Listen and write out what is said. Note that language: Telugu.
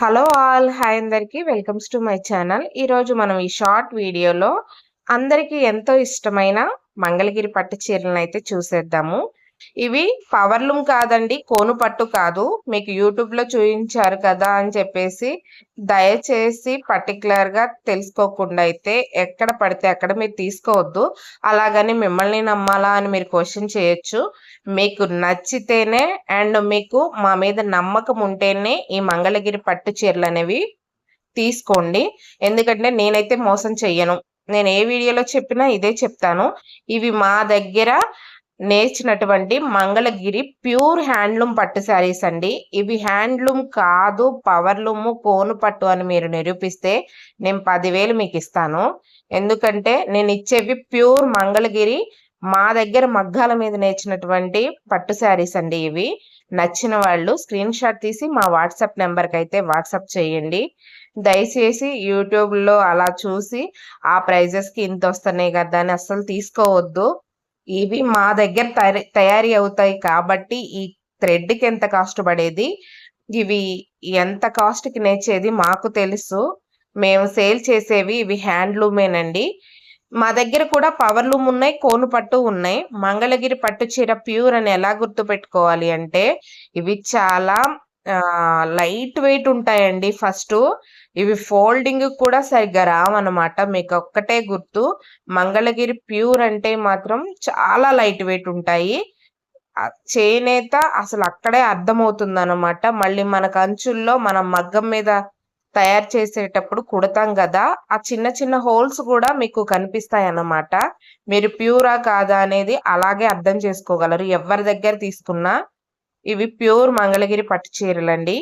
హలో ఆల్ హాయ్ అందరికి వెల్కమ్స్ టు మై ఛానల్. ఈరోజు మనం ఈ షార్ట్ వీడియోలో అందరికీ ఎంతో ఇష్టమైన మంగళగిరి పట్టు చీరలను అయితే చూసేద్దాము. ఇవి పవర్లూమ్ కాదండి, కోను పట్టు కాదు. మీకు యూట్యూబ్లో చూపించారు కదా అని చెప్పేసి దయచేసి పర్టికులర్గా తెలుసుకోకుండా అయితే ఎక్కడ పడితే అక్కడ మీరు తీసుకోవద్దు. అలాగని మిమ్మల్ని నమ్మాలా అని మీరు క్వశ్చన్ చేయొచ్చు. మీకు నచ్చితేనే అండ్ మీకు మా మీద నమ్మకం ఉంటేనే ఈ మంగళగిరి పట్టు చీరలు అనేవి తీసుకోండి. ఎందుకంటే నేనైతే మోసం చెయ్యను. నేను ఏ వీడియోలో చెప్పినా ఇదే చెప్తాను. ఇవి మా దగ్గర నేర్చినటువంటి మంగళగిరి ప్యూర్ హ్యాండ్లూమ్ పట్టు శారీస్ అండి. ఇవి హ్యాండ్లూమ్ కాదు, పవర్లూమ్, కోను పట్టు అని మీరు నిరూపిస్తే నేను 10,000 మీకు ఇస్తాను. ఎందుకంటే నేను ఇచ్చేవి ప్యూర్ మంగళగిరి, మా దగ్గర మగ్గాల మీద నేర్చినటువంటి పట్టు శారీస్ అండి. ఇవి నచ్చిన వాళ్ళు స్క్రీన్ షాట్ తీసి మా వాట్సాప్ నెంబర్కి అయితే వాట్సాప్ చేయండి. దయచేసి యూట్యూబ్లో అలా చూసి ఆ ప్రైజెస్కి ఇంత వస్తున్నాయి కదా అని అస్సలు తీసుకోవద్దు. ఇవి మా దగ్గర తయారీ అవుతాయి కాబట్టి ఈ థ్రెడ్కి ఎంత కాస్ట్ పడేది, ఇవి ఎంత కాస్ట్కి నేర్చేది మాకు తెలుసు. మేము సేల్ చేసేవి ఇవి హ్యాండ్లూమేనండి. మా దగ్గర కూడా పవర్లూమ్ ఉన్నాయి, కోను పట్టు ఉన్నాయి. మంగళగిరి పట్టు చీర ప్యూర్ అని ఎలా గుర్తుపెట్టుకోవాలి అంటే ఇవి చాలా లైట్ వెయిట్ ఉంటాయండి. ఫస్ట్ ఇవి ఫోల్డింగ్ కూడా సరిగ్గా రావన్నమాట. మీకు ఒక్కటే గుర్తు, మంగళగిరి ప్యూర్ అంటే మాత్రం చాలా లైట్ వెయిట్ ఉంటాయి. చేనేత అసలు అక్కడే అర్థమవుతుందన్నమాట. మళ్ళీ మనకు అంచుల్లో మనం మగ్గం మీద తయారు చేసేటప్పుడు కుడతాం కదా, ఆ చిన్న చిన్న హోల్స్ కూడా మీకు కనిపిస్తాయి అన్నమాట. మీరు ప్యూరా కాదా అనేది అలాగే అర్థం చేసుకోగలరు ఎవరి దగ్గర తీసుకున్నా. ఇవి ప్యూర్ మంగళగిరి పట్టు చీరలండి.